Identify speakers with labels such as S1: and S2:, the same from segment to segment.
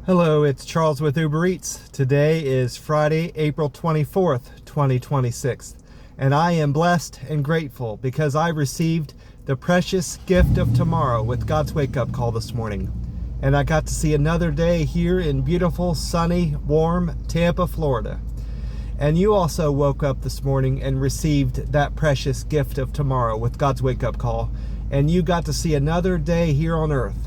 S1: Hello, it's Charles with Uber Eats. Today is Friday, April 24th, 2026, and I am blessed and grateful because I received the precious gift of tomorrow with God's wake-up call this morning. And I got to see another day here in beautiful, sunny, warm Tampa, Florida. And you also woke up this morning and received that precious gift of tomorrow with God's wake-up call, and you got to see another day here on earth.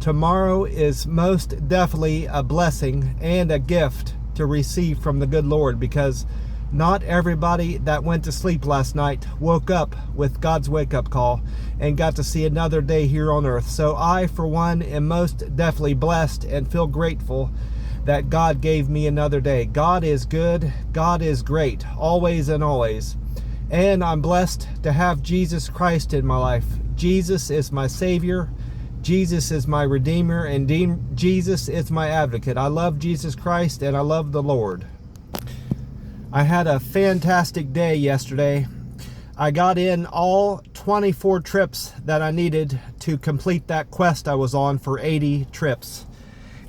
S1: Tomorrow is most definitely a blessing and a gift to receive from the good Lord, because not everybody that went to sleep last night woke up with God's wake-up call and got to see another day here on earth. So I, for one, am most definitely blessed and feel grateful that God gave me another day. God is good. God is great, always and always. And I'm blessed to have Jesus Christ in my life. Jesus is my Savior. Jesus is my Redeemer, and Jesus is my advocate. I love Jesus Christ and I love the Lord. I had a fantastic day yesterday. I got in all 24 trips that I needed to complete that quest I was on for 80 trips.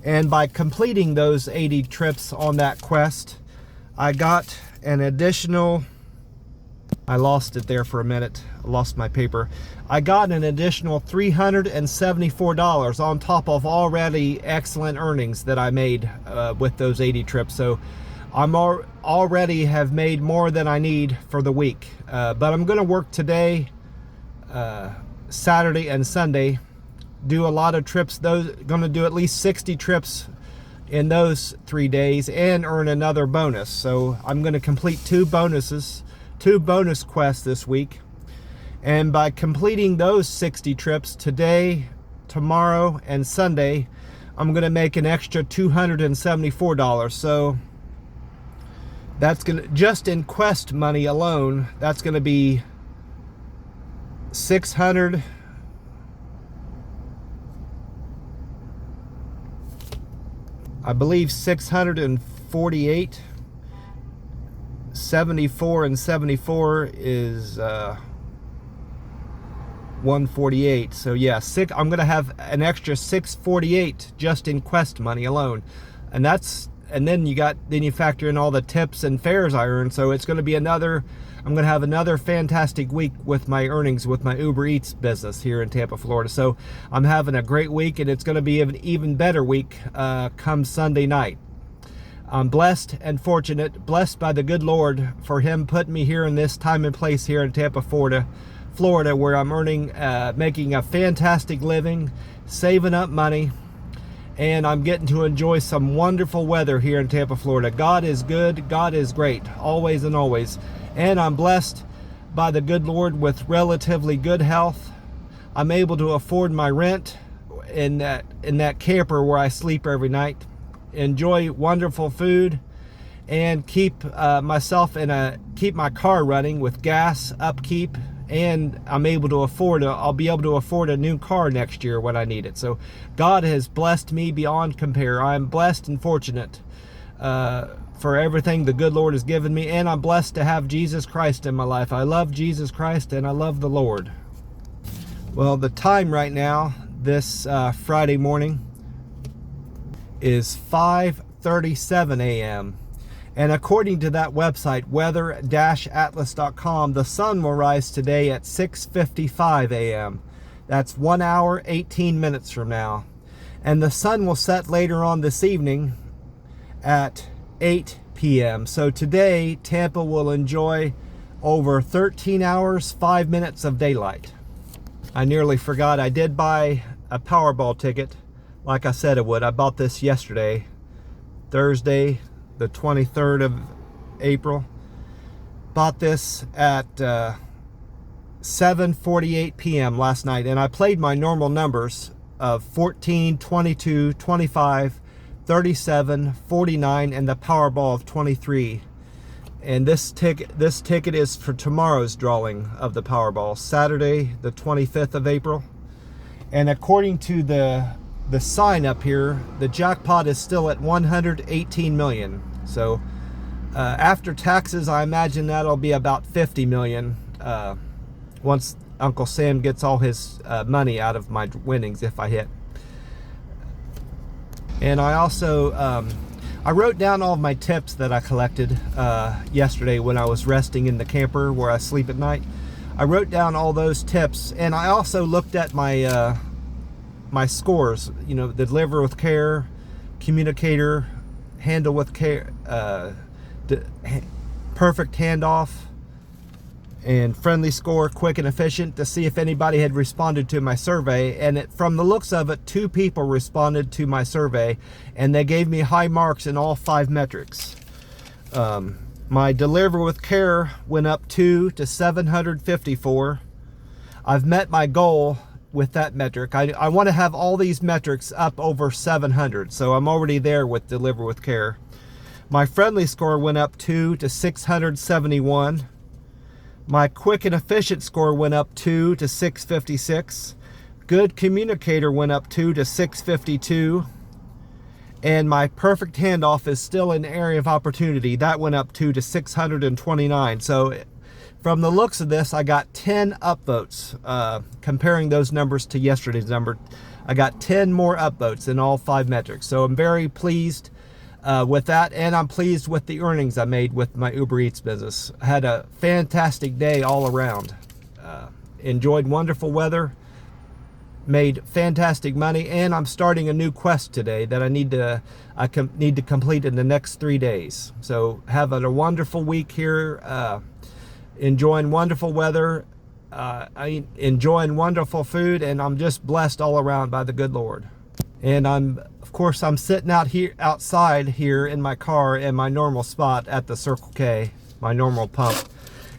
S1: And by completing those 80 trips on that quest, I got an additional... I lost it there for a minute. I lost my paper. I got an additional $374 on top of already excellent earnings that I made with those 80 trips. So I'm already have made more than I need for the week. But I'm going to work today, Saturday and Sunday, do a lot of trips. Going to do at least 60 trips in those 3 days and earn another bonus. So I'm going to complete two bonus quests this week. And by completing those 60 trips today, tomorrow, and Sunday, I'm going to make an extra $274. So that's going to, just in quest money alone, that's going to be 600. I believe 648. 74 and 74 is 148. So yeah, I'm gonna have an extra 648 just in quest money alone, and then you factor in all the tips and fares I earn. So it's gonna be I'm gonna have another fantastic week with my earnings with my Uber Eats business here in Tampa, Florida. So I'm having a great week, and it's gonna be an even better week come Sunday night. I'm blessed and fortunate, blessed by the good Lord for Him putting me here in this time and place here in Tampa, Florida, where I'm making a fantastic living, saving up money, and I'm getting to enjoy some wonderful weather here in Tampa, Florida. God is good, God is great, always and always. And I'm blessed by the good Lord with relatively good health. I'm able to afford my rent in that camper where I sleep every night, enjoy wonderful food, and keep keep my car running with gas upkeep. And I'll be able to afford a new car next year when I need it. So God has blessed me beyond compare. I'm blessed and fortunate for everything the good Lord has given me, and I'm blessed to have Jesus Christ in my life. I love Jesus Christ and I love the Lord. Well, the time right now, this Friday morning, is 5:37 a.m. And according to that website, weather-atlas.com, the sun will rise today at 6:55 a.m. That's 1 hour, 18 minutes from now. And the sun will set later on this evening at 8 p.m. So today, Tampa will enjoy over 13 hours, 5 minutes of daylight. I nearly forgot, I did buy a Powerball ticket. Like I said I would. I bought this yesterday, Thursday, the 23rd of April. Bought this at 7:48 p.m. last night, and I played my normal numbers of 14, 22, 25, 37, 49, and the Powerball of 23. And this ticket is for tomorrow's drawing of the Powerball, Saturday, the 25th of April. And according to the sign up here, the jackpot is still at 118 million. So after taxes, I imagine that'll be about 50 million once Uncle Sam gets all his money out of my winnings if I hit. And I also I wrote down all of my tips that I collected yesterday when I was resting in the camper where I sleep at night. I wrote down all those tips, and I also looked at my my scores. You know, the deliver with care, communicator, handle with care, perfect handoff, and friendly score, quick and efficient, to see if anybody had responded to my survey. And from the looks of it, 2 people responded to my survey, and they gave me high marks in all 5 metrics. My deliver with care went up 2 to 754. I've met my goal with that metric. I want to have all these metrics up over 700, so I'm already there with deliver with care. My friendly score went up 2 to 671. My quick and efficient score went up 2 to 656. Good communicator went up 2 to 652. And my perfect handoff is still an area of opportunity. That went up 2 to 629. So from the looks of this, I got 10 upvotes. Comparing those numbers to yesterday's number, I got 10 more upvotes in all 5 metrics. So I'm very pleased with that, and I'm pleased with the earnings I made with my Uber Eats business. I had a fantastic day all around. Enjoyed wonderful weather, made fantastic money, and I'm starting a new quest today that I need to complete in the next 3 days. So having a wonderful week here, enjoying wonderful weather, enjoying wonderful food, and I'm just blessed all around by the good Lord. And of course I'm sitting outside here in my car in my normal spot at the Circle K, my normal pump.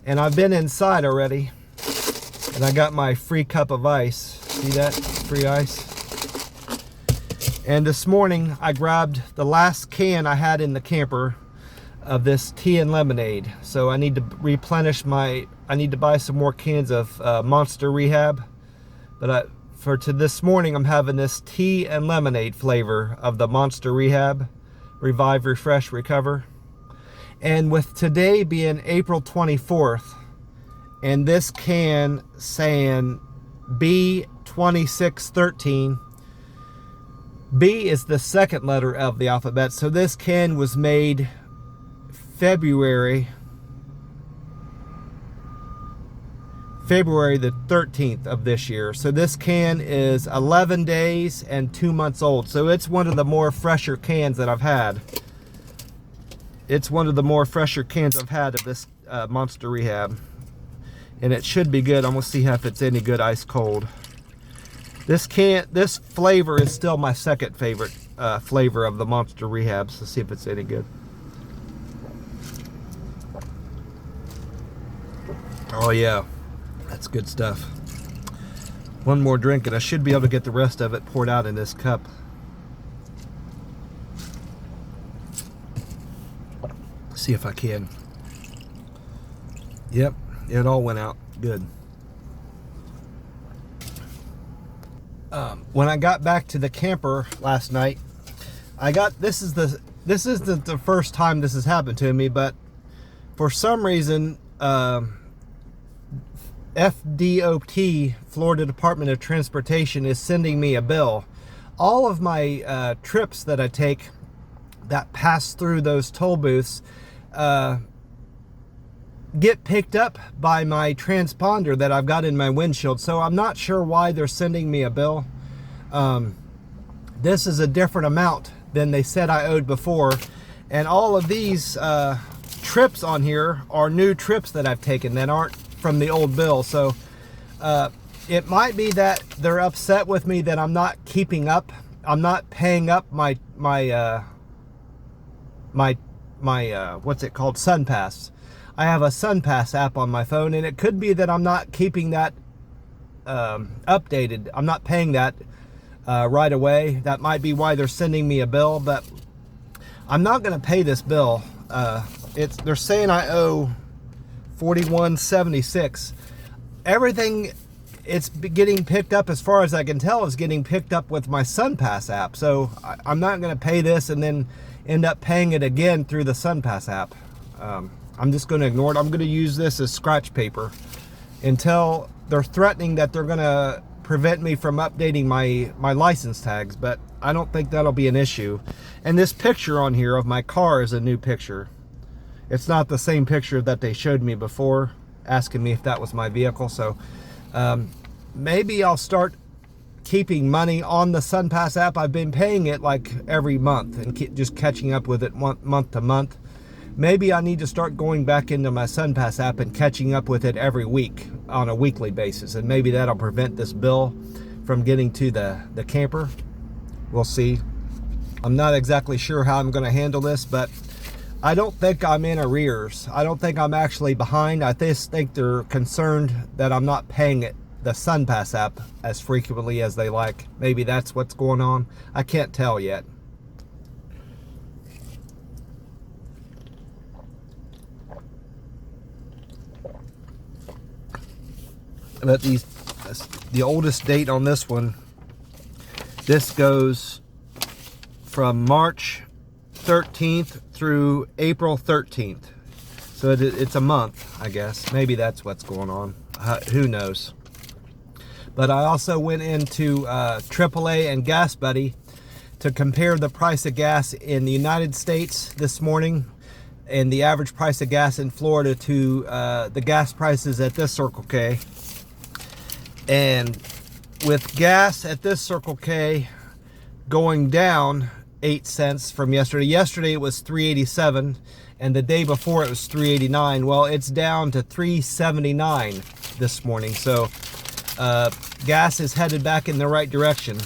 S1: And I've been inside already, and I got my free cup of ice. See that? Free ice. And this morning I grabbed the last can I had in the camper of this tea and lemonade. So I need to replenish I need to buy some more cans of Monster Rehab. But this morning I'm having this tea and lemonade flavor of the Monster Rehab, Revive, Refresh, Recover. And with today being April 24th, and this can saying B2613, B is the second letter of the alphabet, so this can was made February the 13th of this year. So this can is 11 days and 2 months old. So it's one of the more fresher cans that I've had. It's one of the more fresher cans I've had of this Monster Rehab. And it should be good. I'm gonna see if it's any good ice cold. This flavor is still my second favorite flavor of the Monster Rehab. So see if it's any good. Oh yeah, that's good stuff. One more drink and I should be able to get the rest of it poured out in this cup. See if I can. Yep, it all went out good. When I got back to the camper last night, this isn't the first time this has happened to me, but for some reason FDOT, Florida Department of Transportation, is sending me a bill. All of my trips that I take that pass through those toll booths get picked up by my transponder that I've got in my windshield. So I'm not sure why they're sending me a bill. This is a different amount than they said I owed before. And all of these trips on here are new trips that I've taken that aren't from the old bill. So it might be that they're upset with me that I'm not keeping up. I'm not paying up my what's it called? SunPass. I have a SunPass app on my phone, and it could be that I'm not keeping that updated. I'm not paying that right away. That might be why they're sending me a bill, but I'm not going to pay this bill. They're saying I owe $41.76. Everything it's getting picked up, as far as I can tell, is getting picked up with my SunPass app. So I'm not going to pay this and then end up paying it again through the SunPass app. I'm just going to ignore it. I'm going to use this as scratch paper until they're threatening that they're going to prevent me from updating my license tags, but I don't think that'll be an issue. And this picture on here of my car is a new picture. It's not the same picture that they showed me before, asking me if that was my vehicle. So maybe I'll start keeping money on the SunPass app. I've been paying it like every month and just catching up with it month to month. Maybe I need to start going back into my SunPass app and catching up with it every week on a weekly basis, and maybe that'll prevent this bill from getting to the camper. We'll see. I'm not exactly sure how I'm going to handle this, but I don't think I'm in arrears. I don't think I'm actually behind. I just think they're concerned that I'm not paying it, the SunPass app, as frequently as they like. Maybe that's what's going on. I can't tell yet. But the oldest date on this one, this goes from March 13th through April 13th. So it's a month, I guess. Maybe that's what's going on. Who knows? But I also went into AAA and Gas Buddy to compare the price of gas in the United States this morning and the average price of gas in Florida to the gas prices at this Circle K. And with gas at this Circle K going down 8 cents from yesterday. Yesterday it was $3.87, and the day before it was $3.89. Well, it's down to $3.79 this morning. So gas is headed back in the right direction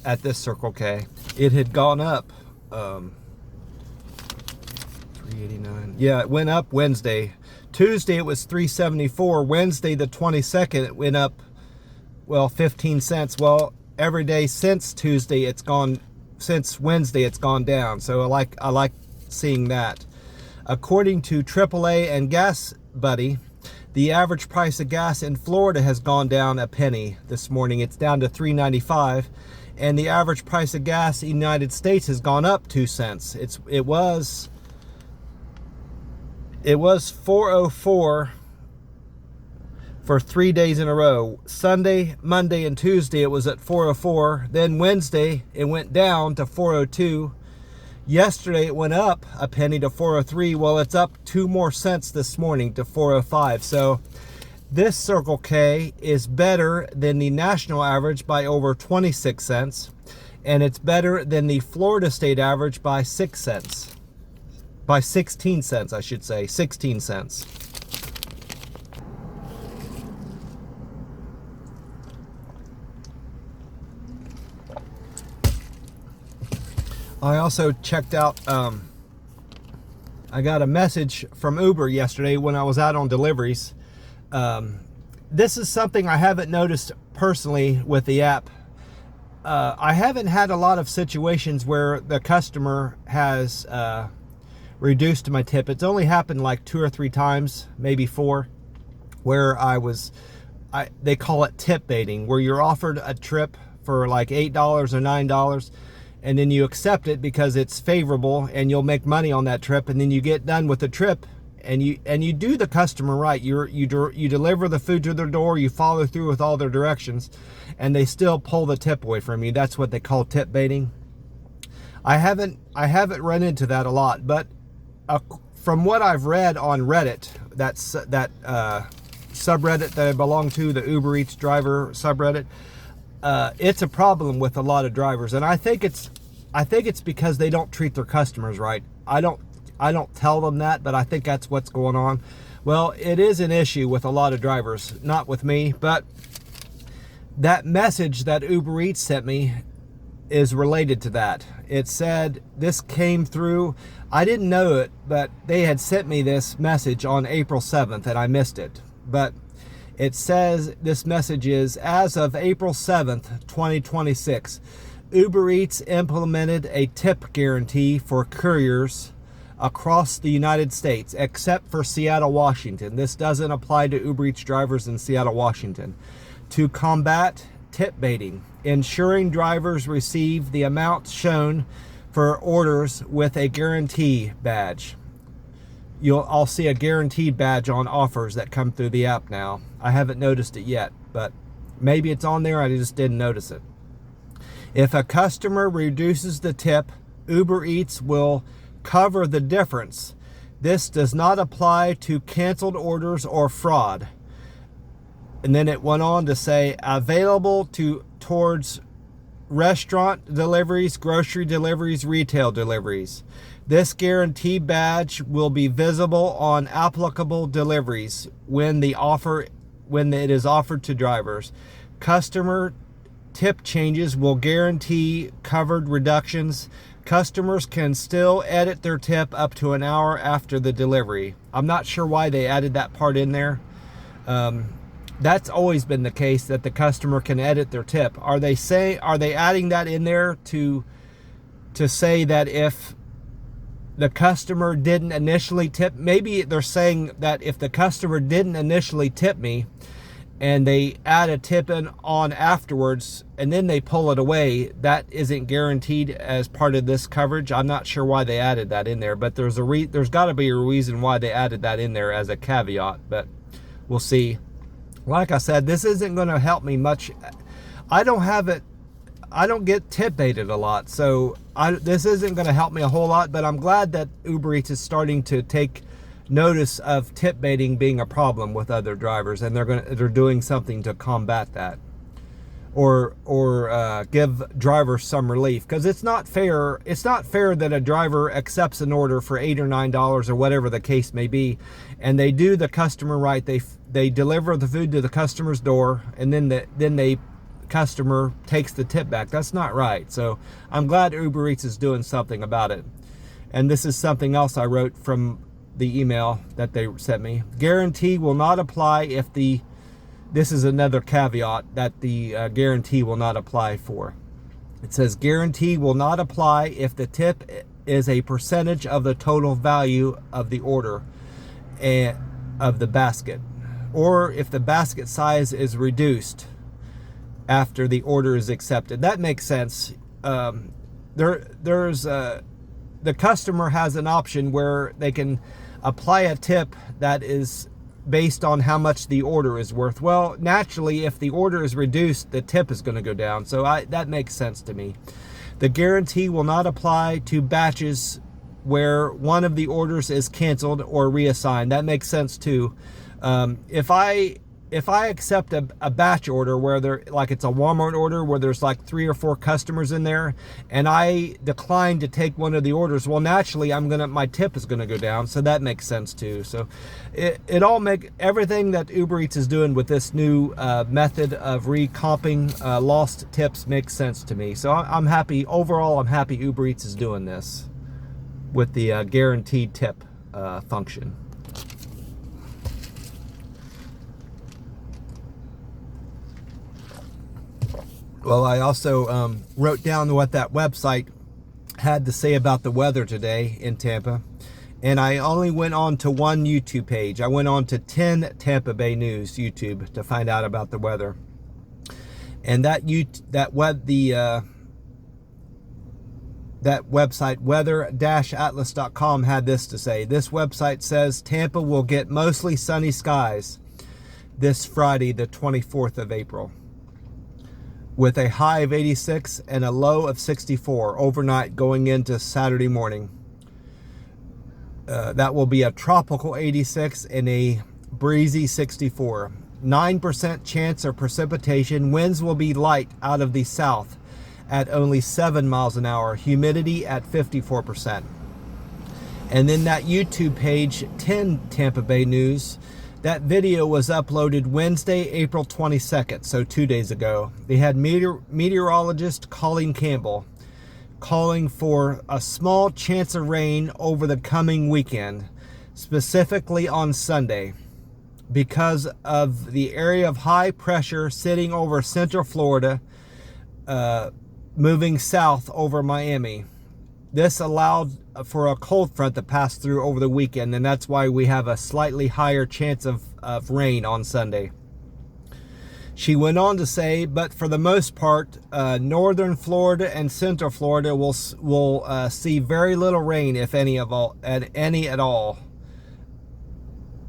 S1: at this Circle K. It had gone up $3.89. Yeah, it went up Wednesday. Tuesday it was $3.74. Wednesday the 22nd it went up, well, 15 cents. Well, every day since Tuesday it's gone, since Wednesday it's gone down. So I like seeing that. According to AAA and Gas Buddy, the average price of gas in Florida has gone down a penny this morning. It's down to $3.95, and the average price of gas in the United States has gone up 2 cents. It was $4.04 for 3 days in a row. Sunday, Monday, and Tuesday it was at $4.04. Then Wednesday it went down to $4.02. Yesterday it went up a penny to $4.03. Well, it's up 2 more cents this morning to $4.05. So this Circle K is better than the national average by over 26 cents, and it's better than the Florida state average by 6 cents. By 16 cents, I should say, 16 cents. I also checked out, I got a message from Uber yesterday when I was out on deliveries. This is something I haven't noticed personally with the app. I haven't had a lot of situations where the customer has reduced my tip. It's only happened like 2 or 3 times, maybe 4, where they call it tip baiting, where you're offered a trip for like $8 or $9, and then you accept it because it's favorable and you'll make money on that trip, and then you get done with the trip and you do the customer right. You deliver the food to their door, you follow through with all their directions, and they still pull the tip away from you. That's what they call tip baiting. I haven't run into that a lot, but from what I've read on Reddit, that subreddit that I belong to, the Uber Eats driver subreddit, it's a problem with a lot of drivers, and I think it's because they don't treat their customers right. I don't tell them that, but I think that's what's going on. Well, it is an issue with a lot of drivers, not with me, but that message that Uber Eats sent me is related to that. It said this came through. I didn't know it, but they had sent me this message on April 7th, and I missed it. But it says this message is, as of April 7th, 2026, Uber Eats implemented a tip guarantee for couriers across the United States, except for Seattle, Washington. This doesn't apply to Uber Eats drivers in Seattle, Washington. To combat tip baiting, ensuring drivers receive the amount shown for orders with a guarantee badge. I'll see a guaranteed badge on offers that come through the app now. I haven't noticed it yet, but Maybe it's on there, I just didn't notice it. If a customer reduces the tip, Uber Eats will cover the difference. This does not apply to canceled orders or fraud. And then it went on to say, available towards restaurant deliveries, grocery deliveries, retail deliveries. This guarantee badge will be visible on applicable deliveries when it is offered to drivers. Customer tip changes will guarantee covered reductions. Customers can still edit their tip up to an hour after the delivery. I'm not sure why they added that part in there. That's always been the case, that the customer can edit their tip. Are they adding that in there to say that if the customer didn't initially tip, maybe they're saying that if the customer didn't initially tip me and they add a tip in on afterwards and then they pull it away, that isn't guaranteed as part of this coverage. I'm not sure why they added that in there, but there's got to be a reason why they added that in there as a caveat, but we'll see. Like I said, this isn't going to help me much. I don't get tip baited a lot, so this isn't going to help me a whole lot, but I'm glad that Uber Eats is starting to take notice of tip baiting being a problem with other drivers, and they're doing something to combat that, or give drivers some relief, because it's not fair that a driver accepts an order for $8 or $9 or whatever the case may be, and they do the customer right. They deliver the food to the customer's door, and then the customer takes the tip back. That's not right. So I'm glad Uber Eats is doing something about it. And this is something else I wrote from the email that they sent me. Guarantee will not apply if this is another caveat that the guarantee will not apply for. It says guarantee will not apply if the tip is a percentage of the total value of the order and of the basket, or if the basket size is reduced after the order is accepted. That makes sense. The customer has an option where they can apply a tip that is based on how much the order is worth. Well, naturally, if the order is reduced, the tip is going to go down. So that makes sense to me. The guarantee will not apply to batches where one of the orders is canceled or reassigned. That makes sense too. If I accept a batch order where it's a Walmart order where there's like 3 or 4 customers in there, and I decline to take one of the orders, well, naturally my tip is gonna go down. So that makes sense too. So everything that Uber Eats is doing with this new method of recomping lost tips makes sense to me. So I'm happy. Overall, I'm happy Uber Eats is doing this with the guaranteed tip function. Well, I also wrote down what that website had to say about the weather today in Tampa. And I only went on to one YouTube page. I went on to 10 Tampa Bay News YouTube to find out about the weather. And that website, weather-atlas.com, had this to say. This website says Tampa will get mostly sunny skies this Friday, the 24th of April. With a high of 86 and a low of 64 overnight going into Saturday morning. That will be a tropical 86 and a breezy 64. 9% chance of precipitation. Winds will be light out of the south at only 7 miles an hour. Humidity at 54%. And then that YouTube page, 10 Tampa Bay News, that video was uploaded Wednesday, April 22nd, so 2 days ago. They had meteorologist Colleen Campbell calling for a small chance of rain over the coming weekend, specifically on Sunday, because of the area of high pressure sitting over Central Florida, moving south over Miami. This allowed for a cold front to pass through over the weekend, and that's why we have a slightly higher chance of rain on Sunday. She went on to say, but for the most part, northern Florida and central Florida will see very little rain, if any at all.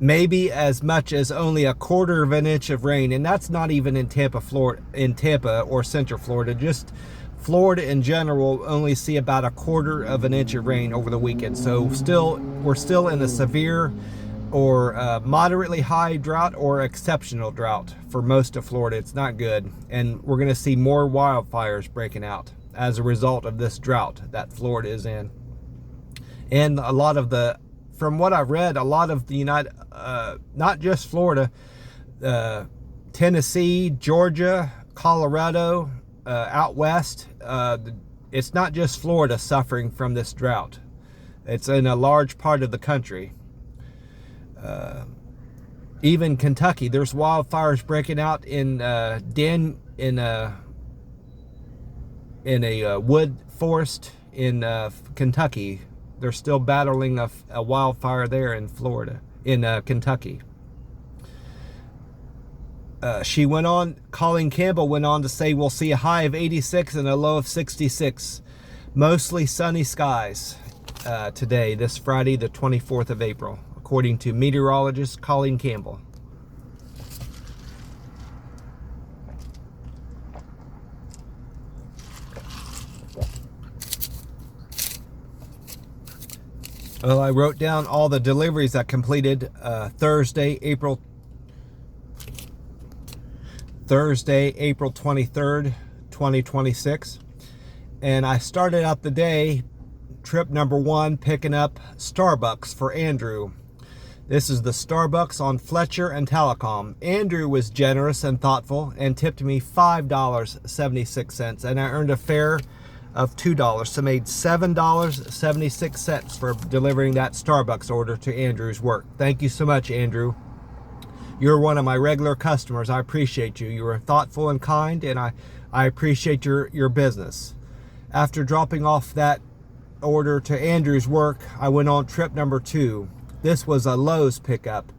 S1: maybe as much as only a quarter of an inch of rain, and that's not even in Tampa, Florida, in Tampa or Central Florida. Just Florida in general will only see about a quarter of an inch of rain over the weekend. So we're still in a severe or moderately high drought or exceptional drought for most of Florida. It's not good, and we're going to see more wildfires breaking out as a result of this drought that Florida is in. And a lot of from what I've read, a lot of the not just Florida, Tennessee, Georgia, Colorado, out west, it's not just Florida suffering from this drought. It's in a large part of the country. Even Kentucky, there's wildfires breaking out in a wood forest in Kentucky. They're still battling a wildfire there in Florida, in Kentucky. Colleen Campbell went on to say, we'll see a high of 86 and a low of 66. Mostly sunny skies today, this Friday, the 24th of April, according to meteorologist Colleen Campbell. Well, I wrote down all the deliveries I completed Thursday, April 23rd, 2026. And I started out the day, trip number 1, picking up Starbucks for Andrew. This is the Starbucks on Fletcher and Telecom. Andrew was generous and thoughtful and tipped me $5.76, and I earned a fare of $2, so made $7.76 for delivering that Starbucks order to Andrew's work. Thank you so much, Andrew. You're one of my regular customers. I appreciate you. You are thoughtful and kind, and I appreciate your business. After dropping off that order to Andrew's work, I went on trip number 2. This was a Lowe's pickup.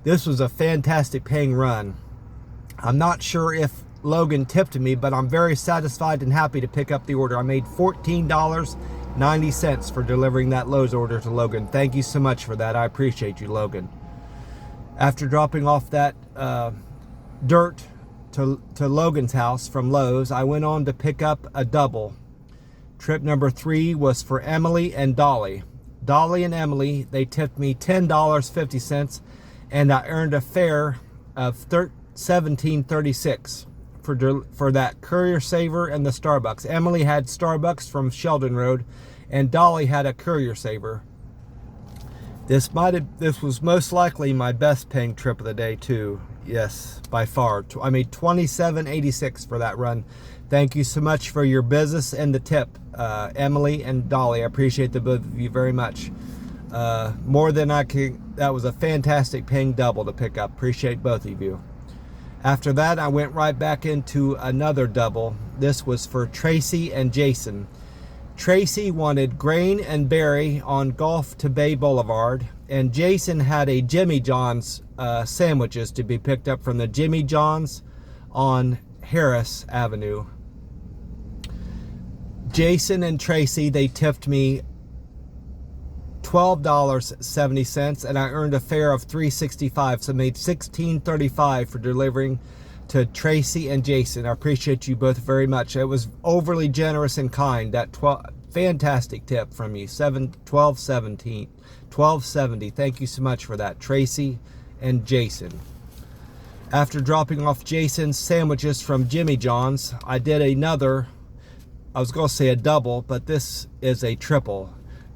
S1: This was a fantastic paying run. I'm not sure if Logan tipped me, but I'm very satisfied and happy to pick up the order. I made $14.90 for delivering that Lowe's order to Logan. Thank you so much for that. I appreciate you, Logan. After dropping off that dirt to Logan's house from Lowe's, I went on to pick up a double. Trip number 3 was for Emily and Dolly. Dolly and Emily, they tipped me $10.50, and I earned a fare of $17.36 for that Courier Saver and the Starbucks. Emily had Starbucks from Sheldon Road, and Dolly had a Courier Saver. This was most likely my best paying trip of the day too. Yes, by far. I made $27.86 for that run. Thank you so much for your business and the tip, Emily and Dolly. I appreciate the both of you very much. More than I can. That was a fantastic paying double to pick up. Appreciate both of you. After that, I went right back into another double. This was for Tracy and Jason. Tracy wanted grain and berry on Gulf to Bay Boulevard, and Jason had a Jimmy John's sandwiches to be picked up from the Jimmy John's on Harris Avenue. Jason and Tracy, they tipped me $12.70, and I earned a fare of $3.65, so made $16.35 for delivering to Tracy and Jason. I appreciate you both very much. It was overly generous and kind. That fantastic tip from you. $12.70. Thank you so much for that, Tracy and Jason. After dropping off Jason's sandwiches from Jimmy John's, I did another, I was going to say a double, but this is a triple.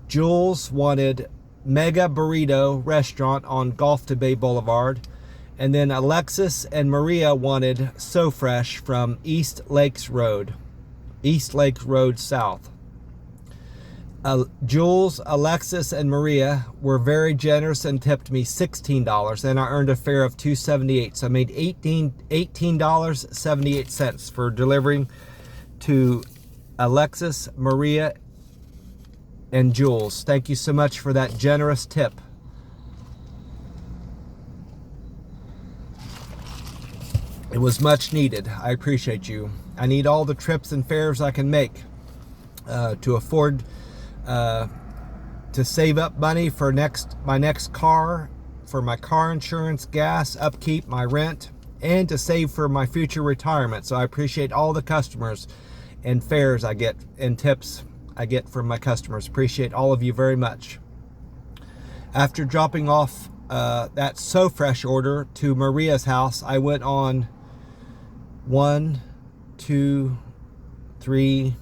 S1: Jules wanted Mega Burrito Restaurant on Gulf to Bay Boulevard. And then Alexis and Maria wanted So Fresh from East Lakes Road South. Jules, Alexis, and Maria were very generous and tipped me $16, and I earned a fare of $2.78. So I made $18.78 for delivering to Alexis, Maria, and Jules. Thank you so much for that generous tip. It was much needed. I appreciate you. I need all the trips and fares I can make to afford to save up money for my next car for my car insurance, gas, upkeep, my rent, and to save for my future retirement. So I appreciate all the customers and fares I get and tips I get from my customers. Appreciate all of you very much. After dropping off that So Fresh order to Maria's house, I went on 1, 2, 3,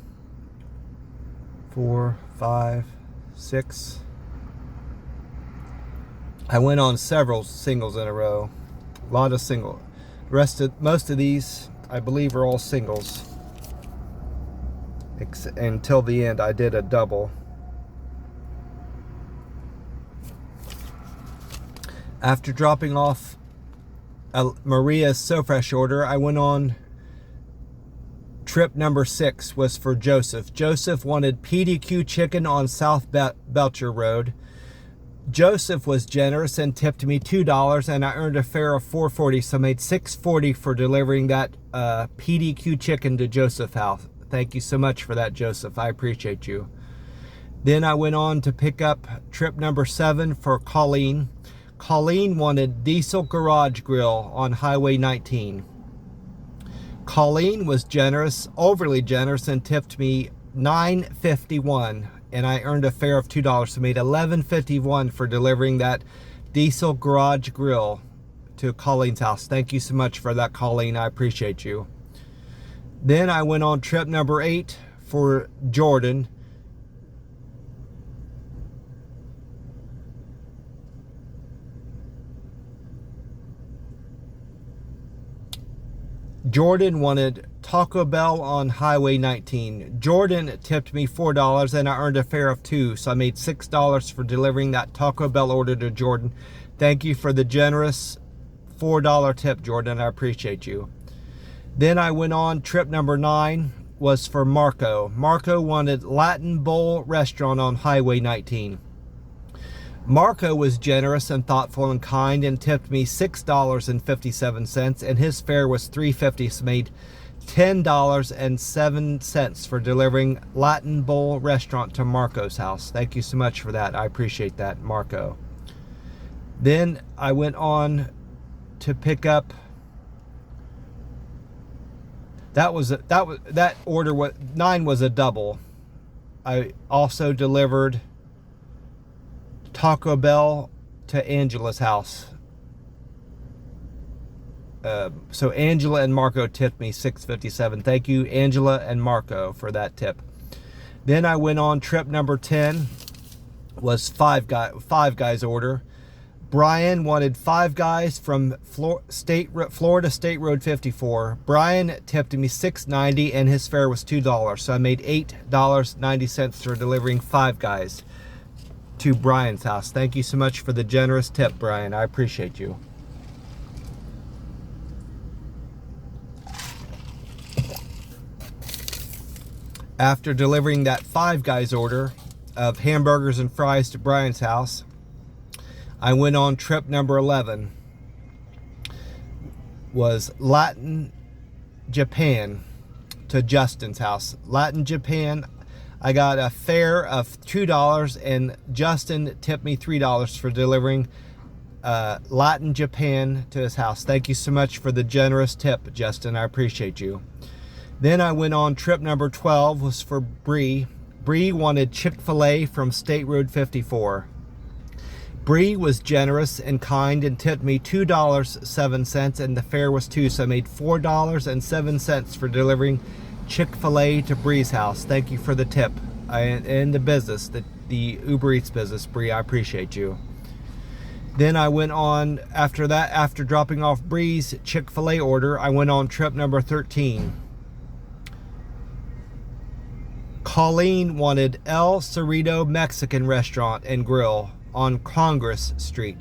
S1: 4, 5, 6. I went on several singles in a row. A lot of single. Most of these, I believe, are all singles. Until the end, I did a double. After dropping off Maria's So Fresh order, I went on trip number 6, was for Joseph. Joseph wanted PDQ chicken on South Belcher Road. Joseph was generous and tipped me $2, and I earned a fare of $4.40, so I made $6.40 for delivering that PDQ chicken to Joseph's house. Thank you so much for that, Joseph. I appreciate you. Then I went on to pick up trip number 7 for Colleen. Colleen wanted Diesel Garage Grill on Highway 19. Colleen was generous, overly generous, and tipped me $9.51, and I earned a fare of $2, so made $11.51 for delivering that Diesel Garage Grill to Colleen's house. Thank you so much for that, Colleen. I appreciate you. Then I went on trip number 8 for Jordan. Jordan wanted Taco Bell on Highway 19. Jordan tipped me $4 and I earned a fare of $2, so I made $6 for delivering that Taco Bell order to Jordan. Thank you for the generous $4 tip, Jordan. I appreciate you. Then I went on trip number 9, was for Marco. Marco wanted Latin Bowl Restaurant on Highway 19. Marco was generous and thoughtful and kind and tipped me $6.57, and his fare was $3.50, so made $10.07 for delivering Latin Bowl Restaurant to Marco's house. Thank you so much for that. I appreciate that, Marco. Then I went on to pick up. That order was 9 was a double. I also delivered Taco Bell to Angela's house. So Angela and Marco tipped me $6.57. Thank you, Angela and Marco, for that tip. Then I went on trip number 10, was Five Guys order. Brian wanted Five Guys from Florida State Road 54. Brian tipped me $6.90 and his fare was $2, so I made $8.90 for delivering Five Guys to Brian's house. Thank you so much for the generous tip, Brian. I appreciate you. After delivering that Five Guys order of hamburgers and fries to Brian's house, I went on trip number 11, was Latin Japan to Justin's house. Latin Japan, I got a fare of $2 and Justin tipped me $3 for delivering Latin Japan to his house. Thank you so much for the generous tip, Justin. I appreciate you. Then I went on trip number 12, was for Bree. Bree wanted Chick-fil-A from State Road 54. Bree was generous and kind and tipped me $2.07 and the fare was $2, so I made $4.07 for delivering Chick-fil-A to Bree's house. Thank you for the tip and the business, the Uber Eats business, Bree. I appreciate you. Then I went on, after that, after dropping off Bree's Chick-fil-A order, I went on trip number 13. Colleen wanted El Cerrito Mexican Restaurant and Grill on Congress Street.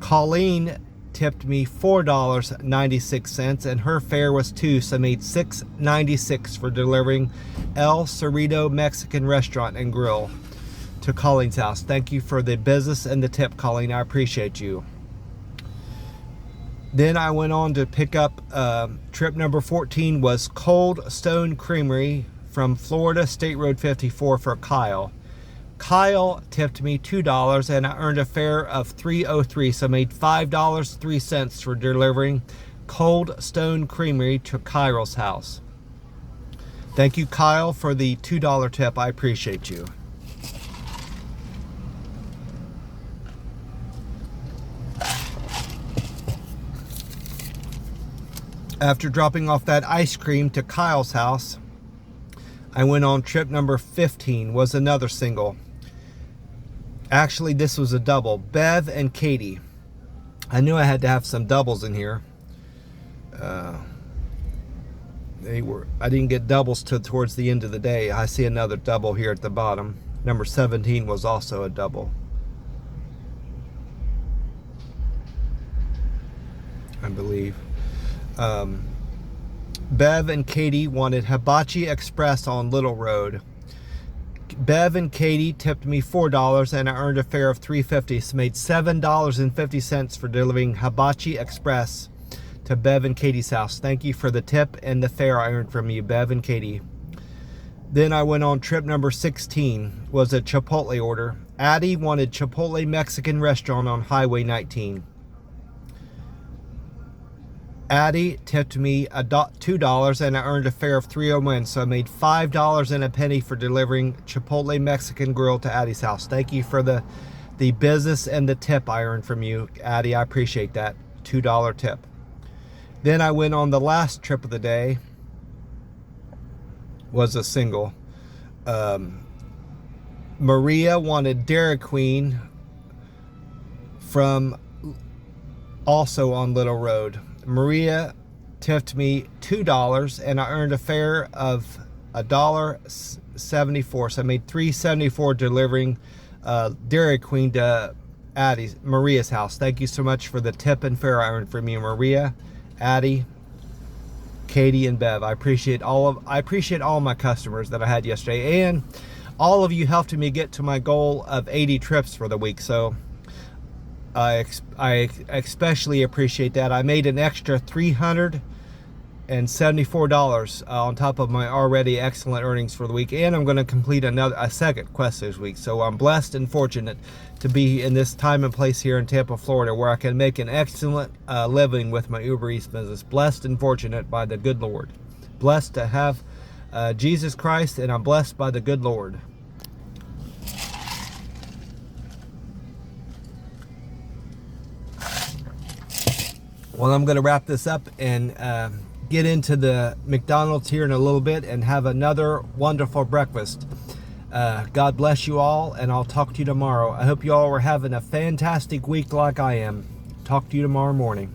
S1: Colleen tipped me $4.96 and her fare was $2, so I made $6.96 for delivering El Cerrito Mexican Restaurant and Grill to Colleen's house. Thank you for the business and the tip, Colleen. I appreciate you. Then I went on to pick up trip number 14, was Cold Stone Creamery from Florida State Road 54 for Kyle. Kyle tipped me $2 and I earned a fare of $3.03, so I made $5.03 for delivering Cold Stone Creamery to Kyle's house. Thank you, Kyle, for the $2 tip. I appreciate you. After dropping off that ice cream to Kyle's house, I went on trip number 15, was another single. Actually, this was a double. Bev and Katie. I knew I had to have some doubles in here. I didn't get doubles towards the end of the day. I see another double here at the bottom. Number 17 was also a double, I believe. Bev and Katie wanted Hibachi Express on Little Road. Bev and Katie tipped me $4 and I earned a fare of $3.50, so made $7.50 for delivering Hibachi Express to Bev and Katie's house. Thank you for the tip and the fare I earned from you, Bev and Katie. Then I went on trip number 16, was a Chipotle order. Addie wanted Chipotle Mexican restaurant on Highway 19. Addie tipped me $2 and I earned a fare of $3.01, so I made $5.01 for delivering Chipotle Mexican Grill to Addie's house. Thank you for the business and the tip I earned from you, Addie. I appreciate that $2 tip. Then I went on the last trip of the day, was a single. Maria wanted Dairy Queen from also on Little Road. Maria tipped me $2 and I earned a fare of $1.74, so I made $3.74 delivering Dairy Queen to Maria's house. Thank you so much for the tip and fare I earned from you, Maria, Addie, Katie, and Bev. I appreciate all my customers that I had yesterday, and all of you helped me get to my goal of 80 trips for the week. So I especially appreciate that. I made an extra $374 on top of my already excellent earnings for the week, and I'm going to complete a second quest this week. So I'm blessed and fortunate to be in this time and place here in Tampa, Florida, where I can make an excellent living with my Uber Eats business. Blessed and fortunate by the good Lord. Blessed to have Jesus Christ, and I'm blessed by the good Lord. Well, I'm going to wrap this up and get into the McDonald's here in a little bit and have another wonderful breakfast. God bless you all, and I'll talk to you tomorrow. I hope you all are having a fantastic week like I am. Talk to you tomorrow morning.